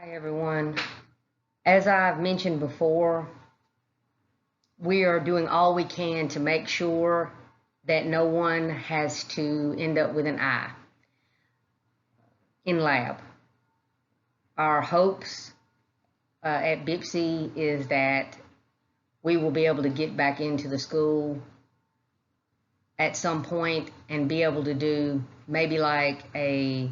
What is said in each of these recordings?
Hi everyone. As I've mentioned before, we are doing all we can to make sure that no one has to end up with an eye in lab. Our hopes at BIPSI is that we will be able to get back into the school at some point and be able to do maybe like a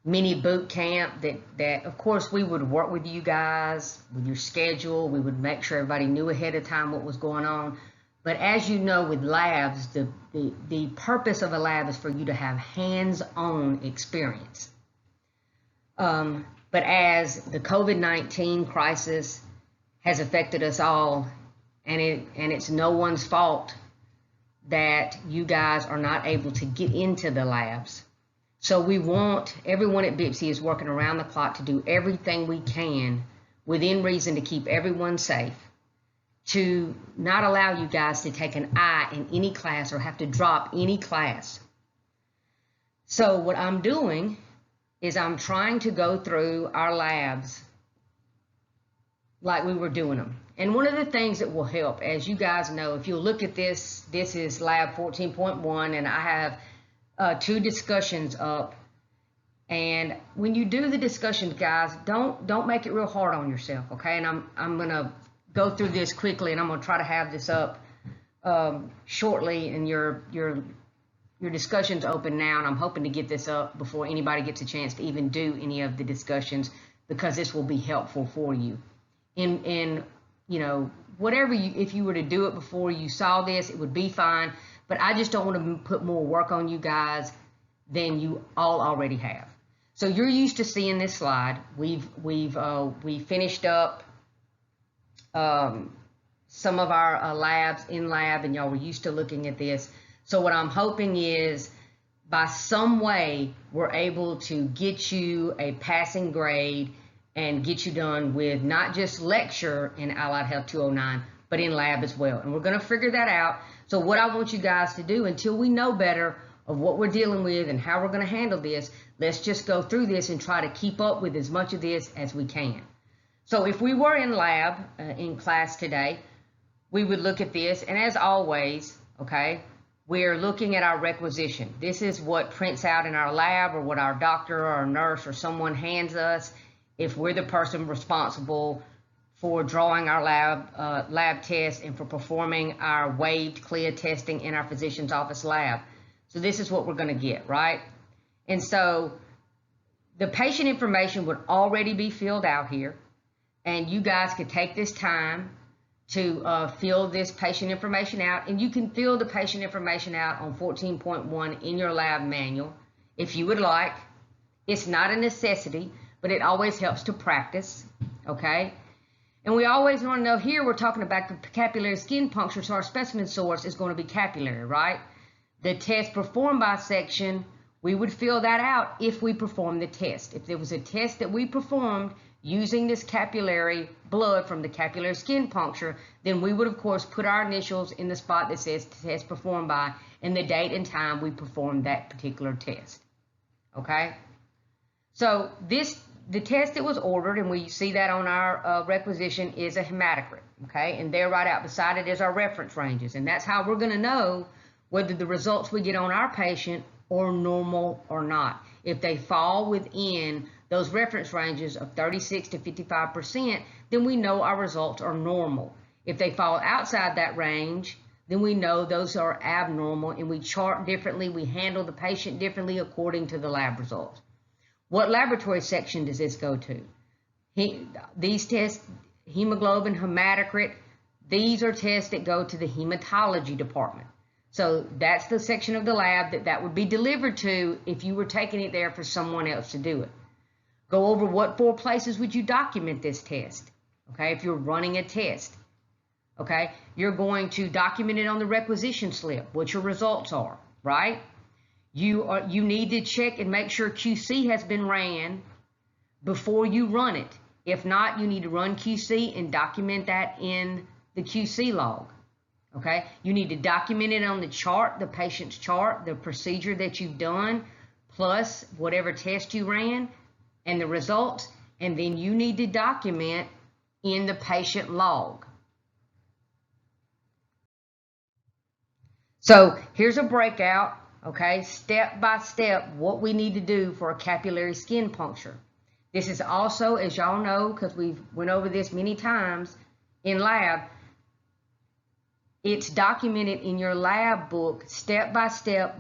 mini boot camp that of course we would work with you guys with your schedule. We would make sure everybody knew ahead of time what was going on. But as you know, with labs, the purpose of a lab is for you to have hands-on experience. But as the COVID-19 crisis has affected us all, and it's no one's fault that you guys are not able to get into the labs. So we want, everyone at BIPSI is working around the clock to do everything we can within reason to keep everyone safe, to not allow you guys to take an eye in any class or have to drop any class. So what I'm doing is I'm trying to go through our labs like we were doing them. And one of the things that will help, as you guys know, if you'll look at this, this is lab 14.1, and I have two discussions up. And when you do the discussions, guys, don't make it real hard on yourself, okay? And I'm gonna go through this quickly, and I'm gonna try to have this up shortly, and your discussion's open now, and I'm hoping to get this up before anybody gets a chance to even do any of the discussions, because this will be helpful for you. In you know, whatever you, if you were to do it before you saw this, it would be fine. But I just don't want to put more work on you guys than you all already have. So you're used to seeing this slide. We finished up some of our labs in lab, and y'all were used to looking at this. So what I'm hoping is, by some way, we're able to get you a passing grade and get you done with not just lecture in Allied Health 209, but in lab as well. And we're going to figure that out. So what I want you guys to do, until we know better of what we're dealing with and how we're going to handle this, let's just go through this and try to keep up with as much of this as we can. So if we were in lab in class today, we would look at this, and as always, okay, we're looking at our requisition. This is what prints out in our lab, or what our doctor or our nurse or someone hands us if we're the person responsible for drawing our lab test and for performing our waived CLIA testing in our physician's office lab. So this is what we're going to get, right? And so the patient information would already be filled out here, and you guys could take this time to fill this patient information out, and you can fill the patient information out on 14.1 in your lab manual if you would like. It's not a necessity, but it always helps to practice, okay? And we always want to know, here we're talking about the capillary skin puncture, so our specimen source is going to be capillary, right? The test performed by section, we would fill that out if we performed the test. If there was a test that we performed using this capillary blood from the capillary skin puncture, then we would of course put our initials in the spot that says test performed by, and the date and time we performed that particular test, okay? So the test that was ordered, and we see that on our requisition, is a hematocrit, okay? And there right out beside it is our reference ranges. And that's how we're going to know whether the results we get on our patient are normal or not. If they fall within those reference ranges of 36 to 55%, then we know our results are normal. If they fall outside that range, then we know those are abnormal, and we chart differently. We handle the patient differently according to the lab results. What laboratory section does this go to? These tests, hemoglobin, hematocrit, these are tests that go to the hematology department. So that's the section of the lab that would be delivered to if you were taking it there for someone else to do it. Go over what 4 places would you document this test, okay, if you're running a test, okay? You're going to document it on the requisition slip, what your results are, right? You need to check and make sure QC has been ran before you run it. If not, you need to run QC and document that in the QC log, okay? You need to document it on the chart, the patient's chart, the procedure that you've done, plus whatever test you ran and the results, and then you need to document in the patient log. So here's a breakout, okay, step by step, what we need to do for a capillary skin puncture. This is also, as y'all know, because we've went over this many times in lab, it's documented in your lab book, step by step,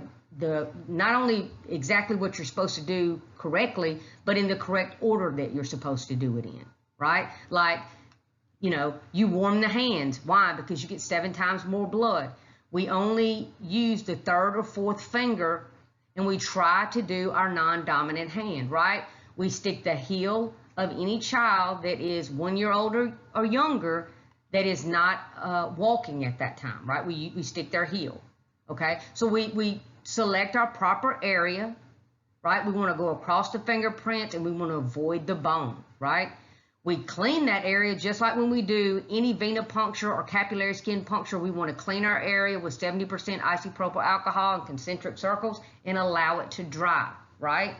not only exactly what you're supposed to do correctly, but in the correct order that you're supposed to do it in, right? Like, you warm the hands. Why? Because you get 7 times more blood. We only use the 3rd or 4th finger, and we try to do our non-dominant hand, right? We stick the heel of any child that is 1 year old or younger that is not walking at that time, right? We stick their heel, okay? So we select our proper area, right? We want to go across the fingerprints, and we want to avoid the bone, right? We clean that area just like when we do any venipuncture or capillary skin puncture. We want to clean our area with 70% isopropyl alcohol and concentric circles and allow it to dry, right?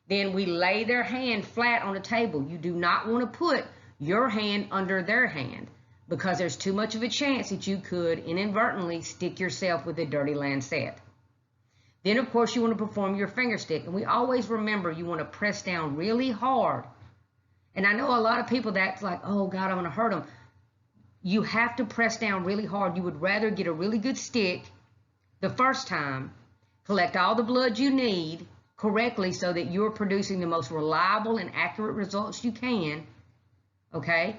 Then we lay their hand flat on a table. You do not want to put your hand under their hand, because there's too much of a chance that you could inadvertently stick yourself with a dirty lancet. Then, of course, you want to perform your finger stick. And we always remember you want to press down really hard. And I know a lot of people that's like, oh, God, I'm going to hurt them. You have to press down really hard. You would rather get a really good stick the first time, collect all the blood you need correctly so that you're producing the most reliable and accurate results you can, okay,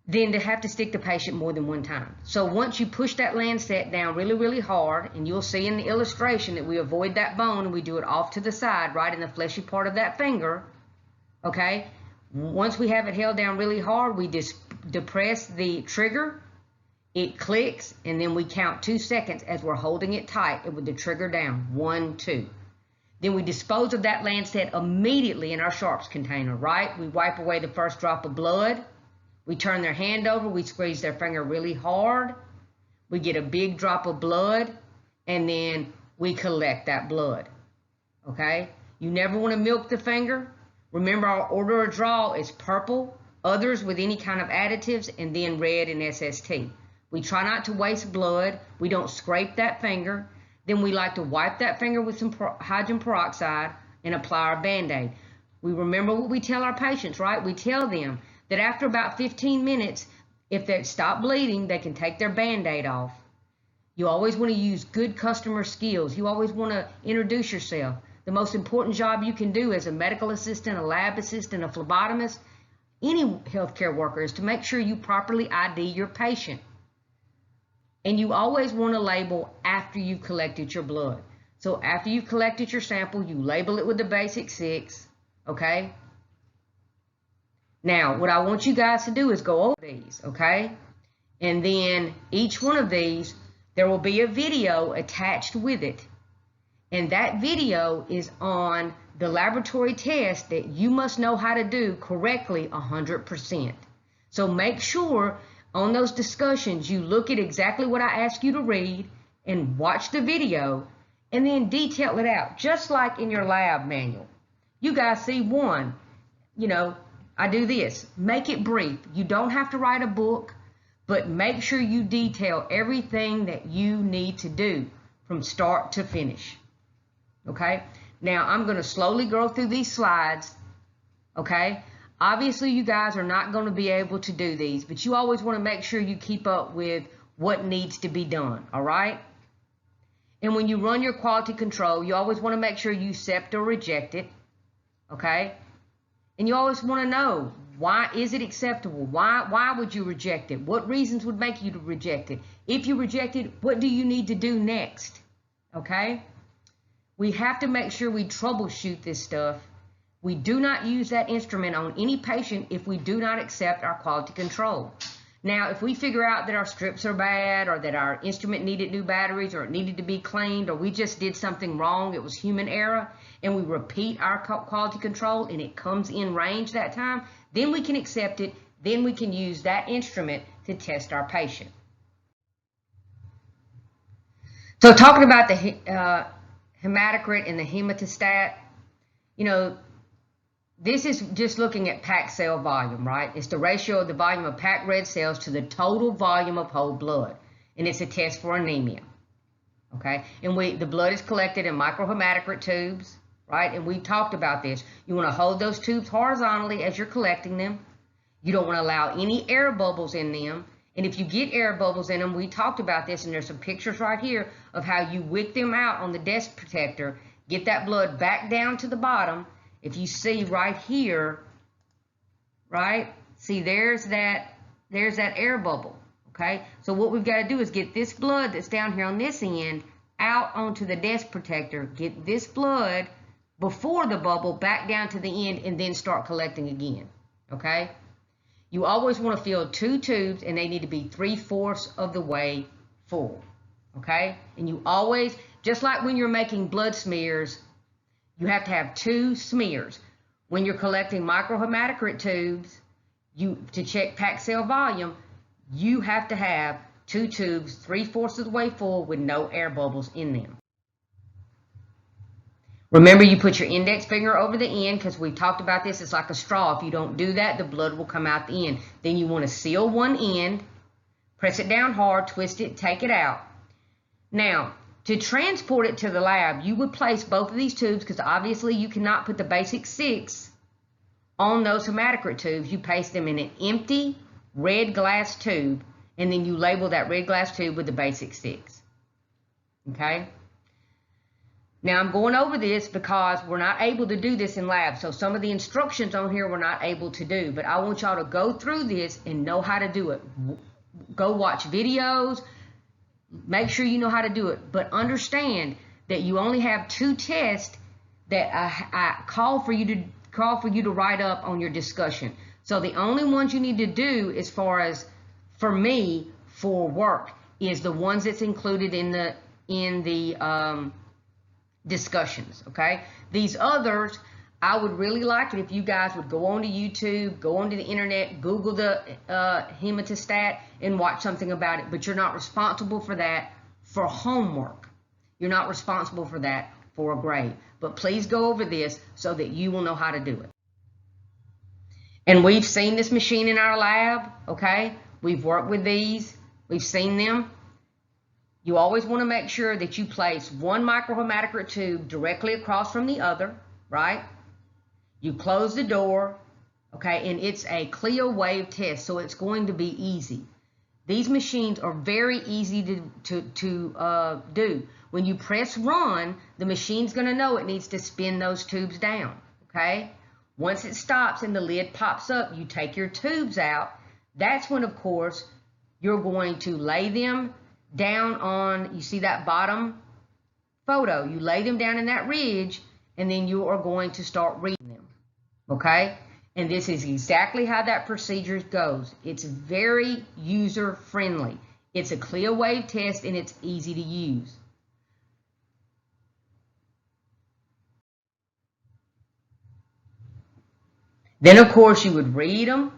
than to have to stick the patient more than one time. So once you push that lancet down really, really hard, and you'll see in the illustration that we avoid that bone and we do it off to the side, right in the fleshy part of that finger, okay? Once we have it held down really hard, we just depress the trigger, it clicks, and then we count 2 seconds as we're holding it tight with the trigger down, 1, 2. Then we dispose of that lancet immediately in our sharps container, right? We wipe away the first drop of blood. We turn their hand over, we squeeze their finger really hard. We get a big drop of blood, and then we collect that blood, okay? You never want to milk the finger. Remember, our order of draw is purple, others with any kind of additives, and then red and SST. We try not to waste blood. We don't scrape that finger. Then we like to wipe that finger with some hydrogen peroxide and apply our Band-Aid. We remember what we tell our patients, right? We tell them that after about 15 minutes, if they stop bleeding, they can take their Band-Aid off. You always want to use good customer skills. You always want to introduce yourself. The most important job you can do as a medical assistant, a lab assistant, a phlebotomist, any healthcare worker, is to make sure you properly ID your patient. And you always want to label after you've collected your blood. So after you've collected your sample, you label it with the basic 6, okay? Now, what I want you guys to do is go over these, okay? And then each one of these, there will be a video attached with it. And that video is on the laboratory test that you must know how to do correctly 100%. So make sure on those discussions you look at exactly what I ask you to read and watch the video and then detail it out, just like in your lab manual. You guys see one, I do this. Make it brief. You don't have to write a book, but make sure you detail everything that you need to do from start to finish. Okay? Now, I'm going to slowly go through these slides. Okay? Obviously, you guys are not going to be able to do these, but you always want to make sure you keep up with what needs to be done. All right? And when you run your quality control, you always want to make sure you accept or reject it. Okay? And you always want to know, why is it acceptable? Why would you reject it? What reasons would make you to reject it? If you reject it, what do you need to do next? Okay? We have to make sure we troubleshoot this stuff. We do not use that instrument on any patient if we do not accept our quality control. Now, if we figure out that our strips are bad, or that our instrument needed new batteries, or it needed to be cleaned, or we just did something wrong, it was human error, and we repeat our quality control and it comes in range that time, then we can accept it. Then we can use that instrument to test our patient. So talking about the hematocrit and the hematostat, this is just looking at packed cell volume, right? It's the ratio of the volume of packed red cells to the total volume of whole blood. And it's a test for anemia, okay? And the blood is collected in microhematocrit tubes, right? And we talked about this. You want to hold those tubes horizontally as you're collecting them. You don't want to allow any air bubbles in them. And if you get air bubbles in them, we talked about this, and there's some pictures right here of how you wick them out on the desk protector, get that blood back down to the bottom. If you see right here, right, see there's that air bubble, okay? So what we've got to do is get this blood that's down here on this end out onto the desk protector, get this blood before the bubble back down to the end, and then start collecting again, okay? You always want to fill 2 tubes, and they need to be 3/4 of the way full, okay? And you always, just like when you're making blood smears, you have to have 2 smears. When you're collecting microhematocrit tubes, to check packed cell volume, you have to have 2 tubes 3/4 of the way full with no air bubbles in them. Remember, you put your index finger over the end, because we talked about this. It's like a straw. If you don't do that, the blood will come out the end. Then you want to seal one end, press it down hard, twist it, take it out. Now, to transport it to the lab, you would place both of these tubes, because obviously you cannot put the basic 6 on those hematocrit tubes. You place them in an empty red glass tube, and then you label that red glass tube with the basic 6. Okay? Now, I'm going over this because we're not able to do this in lab. So some of the instructions on here we're not able to do. But I want y'all to go through this and know how to do it. Go watch videos. Make sure you know how to do it. But understand that you only have 2 tests that I call for you to write up on your discussion. So the only ones you need to do, as far as for me, for work, is the ones that's included in the discussions, okay? These others, I would really like it if you guys would go onto YouTube, go onto the internet, Google the hematostat, and watch something about it. But you're not responsible for that for homework. You're not responsible for that for a grade. But please go over this so that you will know how to do it. And we've seen this machine in our lab, okay? We've worked with these. We've seen them. You always want to make sure that you place one microhematocrit tube directly across from the other, right? You close the door, okay? And it's a clear wave test, so it's going to be easy. These machines are very easy to do. When you press run, the machine's going to know it needs to spin those tubes down, okay? Once it stops and the lid pops up, you take your tubes out. That's when, of course, you're going to lay them down on, you see that bottom photo, you lay them down in that ridge, and then you are going to start reading them, okay? And this is exactly how that procedure goes. It's very user friendly. It's a clear wave test, and it's easy to use. Then, of course, you would read them,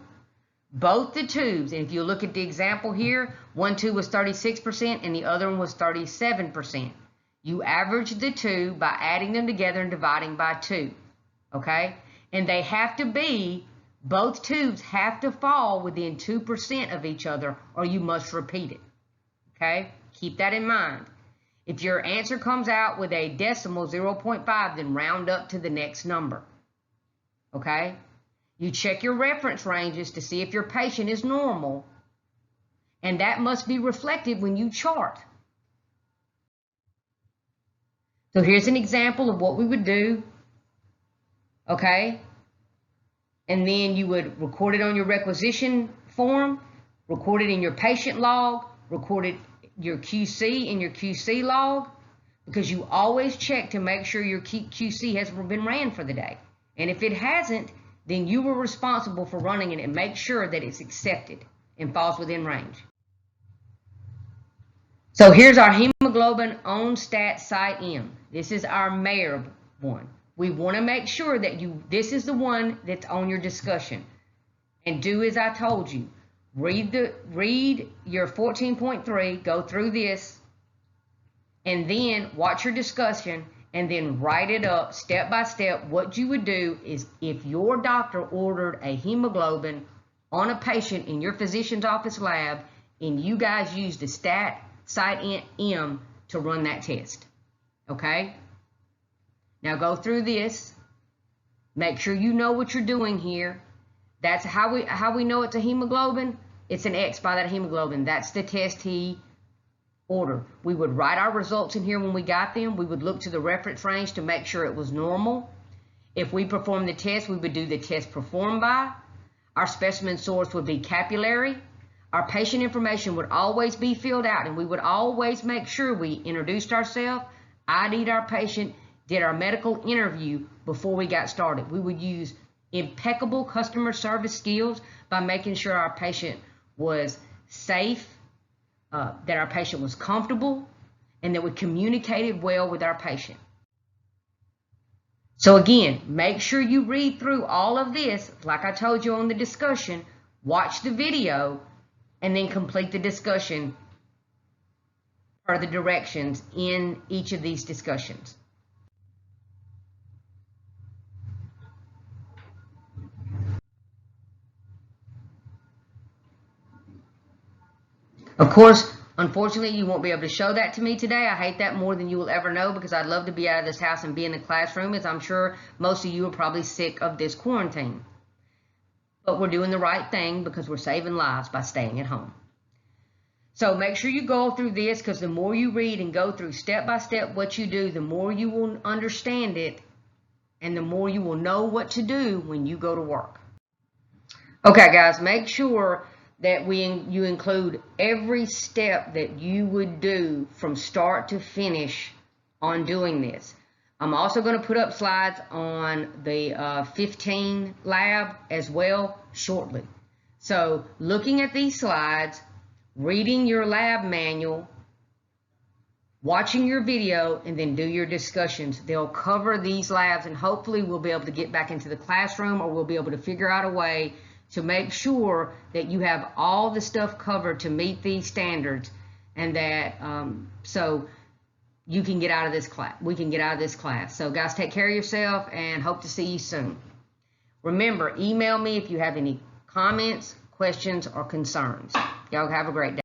both the tubes. And if you look at the example here, one tube was 36% and the other one was 37%. You average the two by adding them together and dividing by 2, okay? And they have to be, both tubes have to fall within 2% of each other, or you must repeat it, okay? Keep that in mind. If your answer comes out with a decimal 0.5, then round up to the next number, okay? You check your reference ranges to see if your patient is normal, and that must be reflected when you chart. So here's an example of what we would do, okay? And then you would record it on your requisition form, record it in your patient log, record it your QC in your QC log, because you always check to make sure your QC has been ran for the day. And if it hasn't, then you were responsible for running it and make sure that it's accepted and falls within range. So here's our hemoglobin on stat site M. This is our mayor one. We want to make sure that this is the one that's on your discussion. And do as I told you. Read your 14.3, go through this, and then watch your discussion and then write it up step by step. What you would do is, if your doctor ordered a hemoglobin on a patient in your physician's office lab, and you guys used the stat site M to run that test. Okay? Now go through this. Make sure you know what you're doing here. That's how we know it's a hemoglobin. It's an X by that hemoglobin. That's the test he ordered. We would write our results in here when we got them. We would look to the reference range to make sure it was normal. If we performed the test, we would do the test performed by. Our specimen source would be capillary. Our patient information would always be filled out, and we would always make sure we introduced ourselves, ID'd our patient, did our medical interview before we got started. We would use impeccable customer service skills by making sure our patient was safe, that our patient was comfortable, and that we communicated well with our patient. So again, make sure you read through all of this, like I told you on the discussion, watch the video, and then complete the discussion per the directions in each of these discussions. Of course, unfortunately, you won't be able to show that to me today. I hate that more than you will ever know, because I'd love to be out of this house and be in the classroom, as I'm sure most of you are probably sick of this quarantine. But we're doing the right thing because we're saving lives by staying at home. So make sure you go through this, because the more you read and go through step by step what you do, the more you will understand it, and the more you will know what to do when you go to work. Okay, guys, make sure that you include every step that you would do from start to finish on doing this. I'm also going to put up slides on the 15 lab as well shortly. So looking at these slides, reading your lab manual, watching your video, and then do your discussions. They'll cover these labs, and hopefully we'll be able to get back into the classroom, or we'll be able to figure out a way to make sure that you have all the stuff covered to meet these standards, and that so you can get out of this class. We can get out of this class. So guys, take care of yourself, and hope to see you soon. Remember, email me if you have any comments, questions, or concerns. Y'all have a great day.